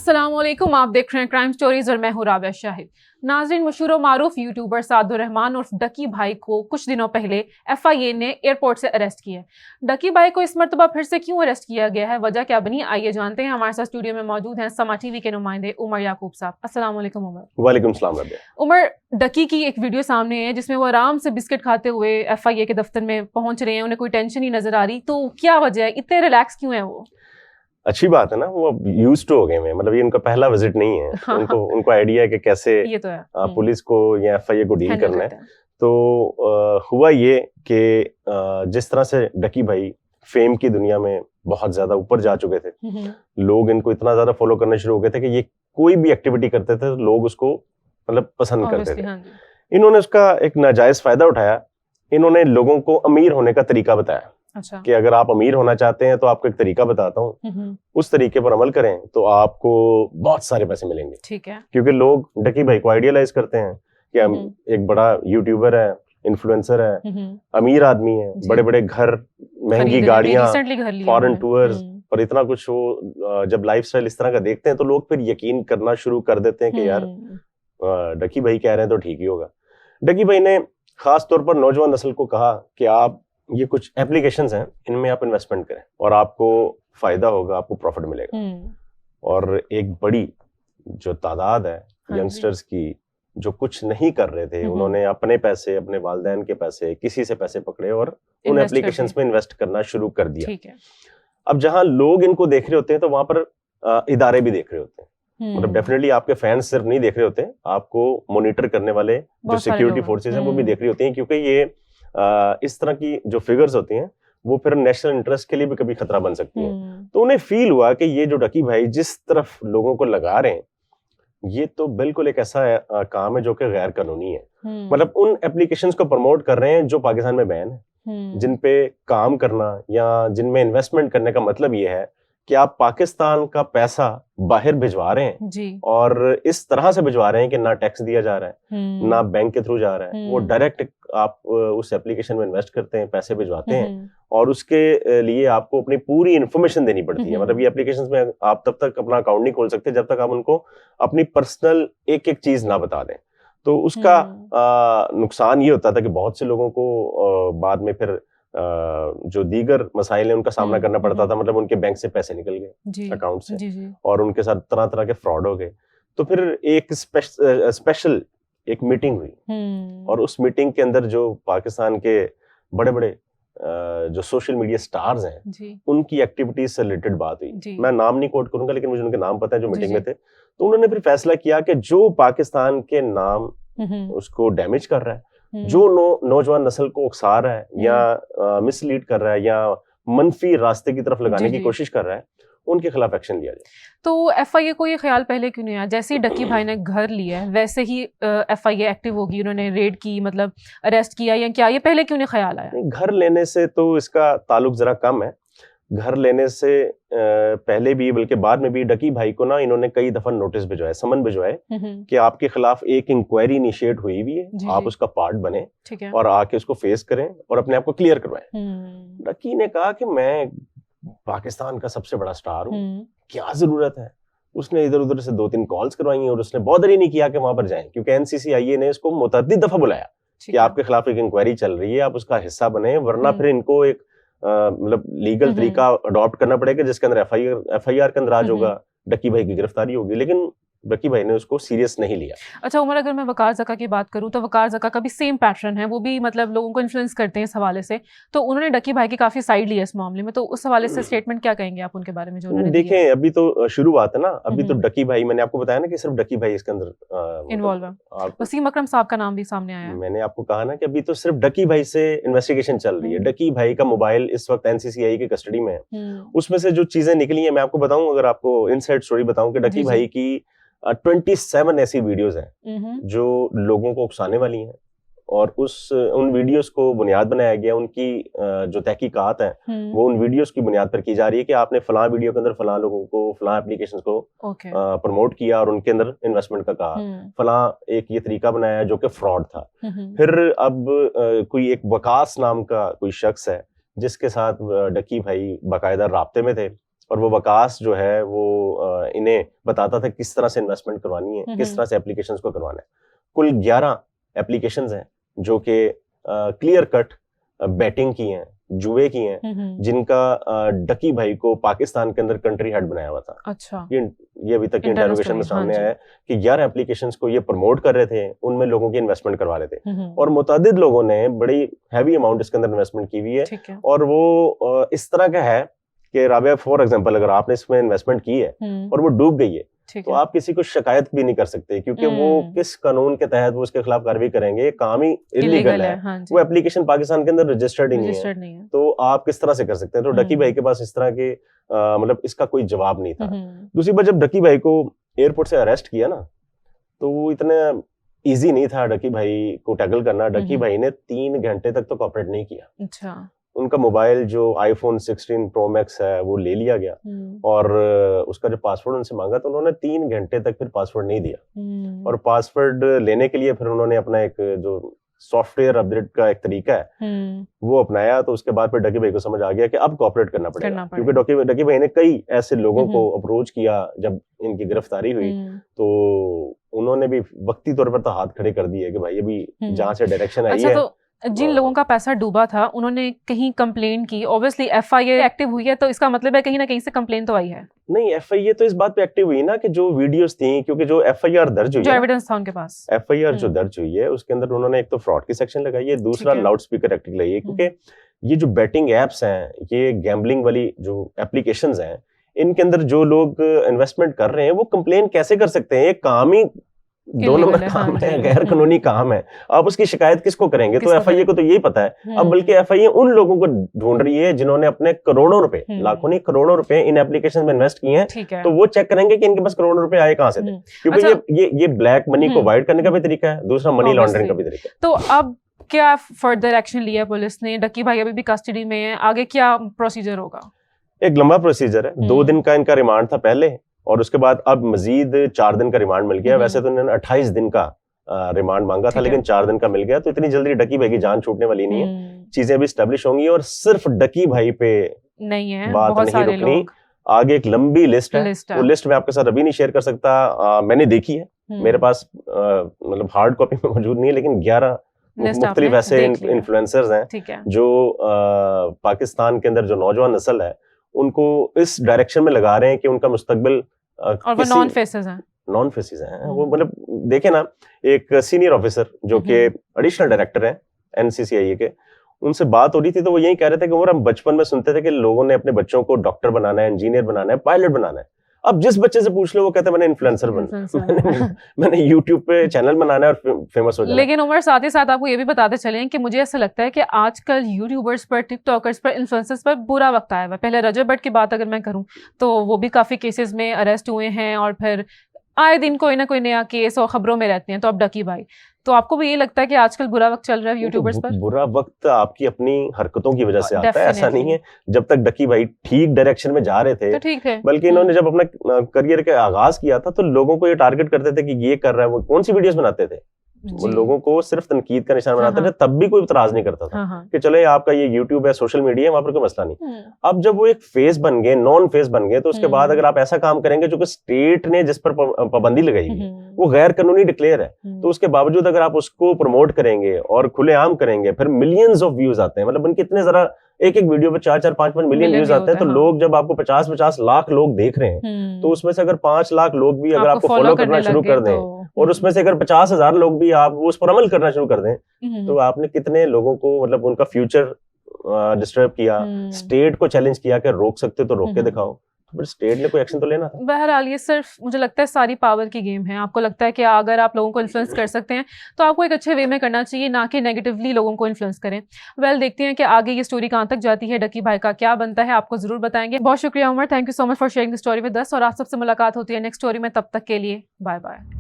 अस्सलामुअलैकुम, आप देख रहे हैं क्राइम स्टोरीज और मैं हूं राबिया शाहिद। नाज़रीन, मशहूर और मारूफ यूट्यूबर सादुर रहमान उर्फ डकी भाई को कुछ दिनों पहले FIA ने एयरपोर्ट से अरेस्ट किया। डकी भाई को इस मरतबा फिर से क्यों अरेस्ट किया गया है, वजह क्या बनी, आइए जानते हैं। हमारे साथ स्टूडियो में मौजूद हैं समा TV के नुमाइंदे उमर याकूब साहब। अस्सलामुअलैकुम उमर। वालेकुम सलाम रबिया। उमर, डकी की एक वीडियो सामने है जिसमें वो आराम से बिस्किट खाते हुए FIA के दफ्तर में पहुंच रहे हैं, उन्हें कोई टेंशन ही नजर आ रही, तो क्या वजह है, इतने रिलैक्स क्यों है वो? अच्छी बात है ना, वो अब यूज्ड टू हो गए हैं, मतलब ये इनका पहला विजिट नहीं है। हाँ, उनको आइडिया है कि कैसे ये तो है। पुलिस को या FIA को डील हैंडल करना है। करते हैं। तो हुआ ये कि जिस तरह से डकी भाई फेम की दुनिया में बहुत ज्यादा ऊपर जा चुके थे, लोग इनको इतना ज्यादा फॉलो करना शुरू हो गए थे कि ये कोई भी एक्टिविटी करते थे तो लोग उसको मतलब पसंद करते थे। हाँ, इन्होंने उसका एक नाजायज फायदा उठाया। इन्होंने लोगों को अमीर होने का तरीका बताया। अच्छा। कि अगर आप अमीर होना चाहते हैं तो आपको एक तरीका बताता हूँ, उस तरीके पर अमल करें तो आपको बहुत सारे पैसे मिलेंगे। ठीक है। क्योंकि लोग डकी भाई को आइडियलाइज करते हैं कि हम एक बड़ा यूट्यूबर है, इन्फ्लुएंसर है, अमीर आदमी है, बड़े बड़े घर, महंगी गाड़ियां, फॉरेन टूर्स और इतना कुछ। वो जब लाइफस्टाइल इस तरह का देखते हैं तो लोग फिर यकीन करना शुरू कर देते हैं कि यार डकी भाई कह रहे हैं तो ठीक ही होगा। डकी भाई ने खास तौर पर नौजवान नस्ल को कहा कि आप ये कुछ एप्लीकेशंस हैं, इनमें आप इन्वेस्टमेंट करें और आपको फायदा होगा, आपको प्रॉफिट मिलेगा। और एक बड़ी जो तादाद है यंगस्टर्स की जो कुछ नहीं कर रहे थे, उन्होंने अपने पैसे, अपने वालिदैन के पैसे, किसी से पैसे पकड़े और उन एप्लीकेशंस में इन्वेस्ट करना शुरू कर दिया। ठीक है। अब जहां लोग इनको देख रहे होते हैं तो वहां पर इदारे भी देख रहे होते हैं। मतलब डेफिनेटली आपके फैंस सिर्फ नहीं देख रहे होते, आपको मॉनिटर करने वाले जो सिक्योरिटी फोर्सेस हैं वो भी देख रही होती हैं, क्योंकि ये इस तरह की जो फिगर्स होती हैं वो फिर नेशनल इंटरेस्ट के लिए भी कभी खतरा बन सकती हैं। तो उन्हें फील हुआ कि ये जो डकी भाई जिस तरफ लोगों को लगा रहे हैं, ये तो बिल्कुल एक ऐसा काम है जो कि गैर कानूनी है। मतलब उन एप्लीकेशंस को प्रमोट कर रहे हैं जो पाकिस्तान में बैन है, जिन पे काम करना या जिनमें इन्वेस्टमेंट करने का मतलब ये है कि आप पाकिस्तान का पैसा बाहर भिजवा रहे हैं जी। और इस तरह से भिजवा रहे हैं कि ना टैक्स दिया जा रहा है, ना बैंक के थ्रू जा रहा है, वो डायरेक्ट आप उस एप्लीकेशन में इन्वेस्ट करते हैं, पैसे भिजवाते हैं और उसके लिए आपको अपनी पूरी इन्फॉर्मेशन देनी पड़ती है। मतलब ये एप्लीकेशंस में आप तब तक अपना अकाउंट नहीं खोल सकते जब तक आप उनको अपनी पर्सनल एक एक चीज ना बता दें। तो उसका नुकसान ये होता था कि बहुत से लोगों को बाद में फिर जो दीगर मसाइल है उनका सामना करना पड़ता था। मतलब उनके बैंक से पैसे निकल गए अकाउंट से जी। और उनके साथ तरह तरह के फ्रॉड हो गए। तो फिर एक स्पेशल एक मीटिंग हुई और उस मीटिंग के अंदर जो पाकिस्तान के बड़े बड़े जो सोशल मीडिया स्टार्स हैं उनकी एक्टिविटीज से रिलेटेड बात हुई। मैं नाम नहीं कोट करूंगा लेकिन मुझे उनके नाम पता है जो मीटिंग में थे। तो उन्होंने फिर फैसला किया कि जो पाकिस्तान के नाम उसको डैमेज कर रहा है, जो नौजवान नस्ल को उकसा रहा है या मिसलीड कर रहा है या मनफी रास्ते की तरफ लगाने की कोशिश कर रहा है, उनके खिलाफ एक्शन लिया जाए। तो FIA को ये ख्याल पहले क्यों नहीं आया? जैसे ही डकी भाई ने घर लिया है वैसे ही FIA एक्टिव होगी, उन्होंने रेड की, मतलब अरेस्ट किया या क्या? ये पहले क्यों नहीं ख्याल आया? घर लेने से तो इसका ताल्लुक जरा कम है। घर लेने से पहले भी बल्कि बाद में भी डकी भाई को ना इन्होंने कई दफा नोटिस भिजवाए, समन भिजवाए कि आपके खिलाफ एक इंक्वायरी इनिशिएट हुई हुई है, आप उसका पार्ट बने और आके उसको फेस करें और अपने आप को क्लियर करवाएं। डकी ने कहा कि मैं पाकिस्तान का सबसे बड़ा स्टार हूँ, क्या जरूरत है। उसने इधर उधर से 2-3 कॉल्स करवाई और उसने बॉदर ही नहीं किया कि वहां पर जाएं, क्योंकि NCCIA ने इसको मुतअद्दिद दफा बुलाया कि आपके खिलाफ एक इंक्वायरी चल रही है, आप उसका हिस्सा बने, वरना फिर इनको एक मतलब लीगल तरीका अडॉप्ट करना पड़ेगा जिसके अंदर FIR का अंदराज होगा, डकी भाई की गिरफ्तारी होगी। लेकिन डकी भाई ने उसको सीरियस नहीं लिया। अच्छा उमर, अगर मैं वकार ज़का की बात करूं तो वकार ज़का का भी सेम पैटर्न है, वो भी मतलब लोगों को इन्फ्लुएंस करते हैं इस हवाले से। तो उन्होंने डकी भाई की काफी साइड ली है इस मामले में, तो उस हवाले से स्टेटमेंट क्या कहेंगे आप उनके बारे में जो उन्होंने देखें दिया? अभी तो शुरुआत है ना, अभी तो डकी भाई, मैंने आपको बताया ना कि सिर्फ डकी भाई इसके अंदर इन्वॉल्व है। वसीम अकरम साहब का नाम भी सामने आया है। मैंने आपको कहा ना कि अभी तो सिर्फ डकी भाई से इन्वेस्टिगेशन चल रही है। डकी भाई का मोबाइल इस वक्त NCCI की कस्टडी में है। उसमें से जो चीजें निकली है मैं आपको बताऊं, अगर आपको इनसाइड स्टोरी बताऊं कि डकी भाई की 27 ऐसी वीडियोस हैं जो लोगों को उकसाने वाली हैं और उन वीडियोस को बुनियाद बनाया गया। उनकी जो तहकीकात है वो उन वीडियोस की बुनियाद पर की जा रही है कि आपने फलां वीडियो के अंदर फलां लोगों को फलां एप्लीकेशंस को प्रमोट किया और उनके अंदर इन्वेस्टमेंट का कहा, फलां एक ये तरीका बनाया जो कि फ्रॉड था। फिर अब कोई एक वकास नाम का कोई शख्स है जिसके साथ डकी भाई बाकायदा राब्ते में थे और वो वकास जो है वो इन्हें बताता था किस तरह से इन्वेस्टमेंट करवानी है, किस तरह से एप्लीकेशंस को करवाना है। कुल 11 एप्लीकेशंस हैं जो कि क्लियर कट बैटिंग की हैं, जुए की हैं, जिनका डकी भाई को पाकिस्तान के अंदर कंट्री हेड बनाया हुआ था। अच्छा, ये अभी तक इंटरोगेशन में सामने आया है कि 11 एप्लीकेशंस को ये प्रमोट कर रहे थे, उनमें लोगों की इन्वेस्टमेंट करवा रहे थे और मुतअद्दिद लोगों ने बड़ी हैवी अमाउंट इसके अंदर इन्वेस्टमेंट की हुई है। और वो इस तरह का है कि राबिया, फॉर एग्जांपल, अगर आपने इसमें इन्वेस्टमेंट की है और वो डूब गई है तो आप किसी को शिकायत भी नहीं कर सकते, क्योंकि वो किस कानून के तहत वो उसके खिलाफ कार्रवाई करेंगे, ये काम ही इलीगल है। वो एप्लीकेशन पाकिस्तान के अंदर रजिस्टर्ड ही नहीं है, तो आप किस तरह से कर सकते हैं। तो डकी भाई के पास इस तरह के मतलब इसका कोई जवाब नहीं था। दूसरी बात, जब डकी भाई को एयरपोर्ट से अरेस्ट किया ना, तो वो इतना इजी नहीं था डकी भाई को टैकल करना। डकी भाई ने 3 घंटे तक तो कोऑपरेट नहीं किया। अच्छा। उनका मोबाइल जो आईफोन 16 प्रो मैक्स है वो ले लिया गया और उसका जो पासवर्ड उनसे मांगा तो उन्होंने 3 घंटे तक फिर पासवर्ड नहीं दिया। और पासवर्ड लेने के लिए फिर उन्होंने अपना एक जो सॉफ्टवेयर अपडेट का एक तरीका है वो अपनाया। तो उसके बाद फिर डकी भाई को समझ आ गया कि अब कोऑपरेट करना पड़ेगा, क्योंकि डकी भाई ने कई ऐसे लोगों को अप्रोच किया जब इनकी गिरफ्तारी हुई, तो उन्होंने भी वक्ती तौर पर तो हाथ खड़े कर दिए कि भाई अभी जहाँ से डायरेक्शन आई है। तो जिन लोगों का पैसा डूबा था उन्होंने कहीं कंप्लेन की, ऑब्वियसली एफआईए एक्टिव हुई है, तो इसका मतलब है कहीं ना कहीं से कंप्लेन तो आई है। नहीं, एफआईए तो इस बात पे एक्टिव हुई ना कि जो वीडियोस थी, क्योंकि जो एफआईआर दर्ज हुई, जो एविडेंस था उनके पास, एफआईआर जो दर्ज हुई है उसके अंदर उन्होंने एक तो फ्रॉड की सेक्शन लगाई है, दूसरा लाउड स्पीकर एक्ट लगाई है। क्योंकि ये जो बैटिंग एप्स हैं, ये गैम्बलिंग वाली जो एप्लीकेशंस हैं, इनके अंदर जो लोग इन्वेस्टमेंट कर रहे हैं वो कंप्लेन कैसे कर सकते हैं? ये काम ही 2 नंबर काम है, गैर कानूनी काम है। आप उसकी शिकायत किसको करेंगे? तो एफआईए को तो यही पता है। अब बल्कि एफआईए उन लोगों को ढूंढ रही है जिन्होंने अपने करोड़ों रुपए, लाखों नहीं करोड़ों रुपए इन एप्लीकेशन में इन्वेस्ट किए हैं। तो वो चेक करेंगे कि इनके पास करोड़ों रुपए आए कहां से थे, क्योंकि ये ब्लैक मनी को अवॉइड करने का भी तरीका है, दूसरा मनी लॉन्ड्रिंग का भी तरीका है। तो अब क्या फर्दर एक्शन लिया पुलिस ने? डकी भाई अभी भी कस्टडी में है, आगे क्या प्रोसीजर होगा? एक लंबा प्रोसीजर है। 2 दिन का इनका रिमांड था पहले, और उसके बाद अब मजीद 4 दिन का रिमांड मिल गया। वैसे तो इन्होंने 28 दिन का रिमांड मांगा था, लेकिन 4 दिन का मिल गया। तो इतनी जल्दी डकी भाई की जान छूटने वाली नहीं है, चीजें अभी स्टैब्लिश होंगी। और सिर्फ डकी भाई पे नहीं है, बात बहुत नहीं रुकनी, आगे एक लंबी लिस्ट है। वो लिस्ट मैं आपके साथ अभी नहीं शेयर कर सकता। मैंने देखी है, मेरे पास मतलब हार्ड कॉपी में मौजूद नहीं है, लेकिन 11 मुख्तलिफ ऐसे इन्फ्लुएंसर्स हैं जो पाकिस्तान के अंदर जो नौजवान नस्ल है उनको इस डायरेक्शन में लगा रहे हैं कि उनका मुस्तकबिल और वो नॉन फेसेस हैं। वो मतलब देखे ना, एक सीनियर ऑफिसर जो कि एडिशनल डायरेक्टर हैं एनसीसीआई के, उनसे बात हो रही थी तो वो यही कह रहे थे कि वो हम बचपन में सुनते थे कि लोगों ने अपने बच्चों को डॉक्टर बनाना है, इंजीनियर बनाना है, पायलट बनाना है। अब जिस बच्चे से पूछ लो वो कहते हैं मैंने इन्फ्लुएंसर बनना, मैंने यूट्यूब पे चैनल बनाना है और फेमस हो जाना। लेकिन उमर, साथ ही साथ आपको ये भी बताते चलें कि मुझे ऐसा लगता है कि आजकल यूट्यूबर्स पर, टिकटॉकर्स पर, इन्फ्लुएंसर्स पर बुरा वक्त आया हुआ है। पहले रजब भट्ट की बात अगर मैं करूं तो वो भी काफी केसेस में अरेस्ट हुए हैं, और फिर आए दिन कोई ना कोई नया केस और खबरों में रहते हैं। तो अब डकी भाई, तो आपको भी ये लगता है कि आजकल बुरा वक्त चल रहा है यूट्यूबर्स पर? बुरा वक्त आपकी अपनी हरकतों की वजह से आता है, ऐसा नहीं है। जब तक डकी भाई ठीक डायरेक्शन में जा रहे थे तो ठीक है, बल्कि इन्होंने जब अपना करियर का आगाज किया था तो लोगों को ये टारगेट करते थे कि ये कर रहा है। वो कौन सी वीडियोस बनाते थे? वो लोगों को सिर्फ तनकीद का निशान बनाते थे, तब भी कोई इतराज नहीं करता था कि चलो ये आपका ये यूट्यूब है, सोशल मीडिया है, वहां पर कोई मसला नहीं। अब जब वो एक फेस बन गए, नॉन फेस बन गए, तो उसके बाद अगर आप ऐसा काम करेंगे जो कि स्टेट ने जिस पर पाबंदी लगाई है वो गैर कानूनी डिक्लेयर है, तो उसके बावजूद अगर आप उसको प्रमोट करेंगे और खुलेआम करेंगे, फिर मिलियंस ऑफ व्यूज आते हैं। मतलब उनके इतने जरा एक वीडियो पे 4-4, 5-5 मिलियन व्यूज आते हैं। तो लोग जब आपको 50-50 लाख लोग देख रहे हैं तो उसमें से अगर 5 लाख लोग भी अगर आपको फॉलो करना शुरू कर दें और उसमें से अगर 50,000 लोग भी आप उस पर अमल करना शुरू कर दें, तो आपने कितने लोगों को मतलब उनका फ्यूचर डिस्टर्ब किया। स्टेट को चैलेंज किया कि रोक सकते तो रोक के दिखाओ, बट स्टेट ने कोई एक्शन तो लेना था। बहरहाल ये सिर्फ मुझे लगता है सारी पावर की गेम है। आपको लगता है कि अगर आप लोगों को इन्फ्लुएंस कर सकते हैं तो आपको एक अच्छे वे में करना चाहिए, ना कि नेगेटिवली लोगों को इन्फ्लुएंस करें। वेल, देखते हैं कि आगे ये स्टोरी कहाँ तक जाती है, डकी भाई का क्या बनता है, आपको जरूर बताएंगे। बहुत शुक्रिया Umar, thank you so much for sharing the story with us, और आप सबसे मुलाकात होती है नेक्स्ट स्टोरी में। तब तक के लिए बाय बाय।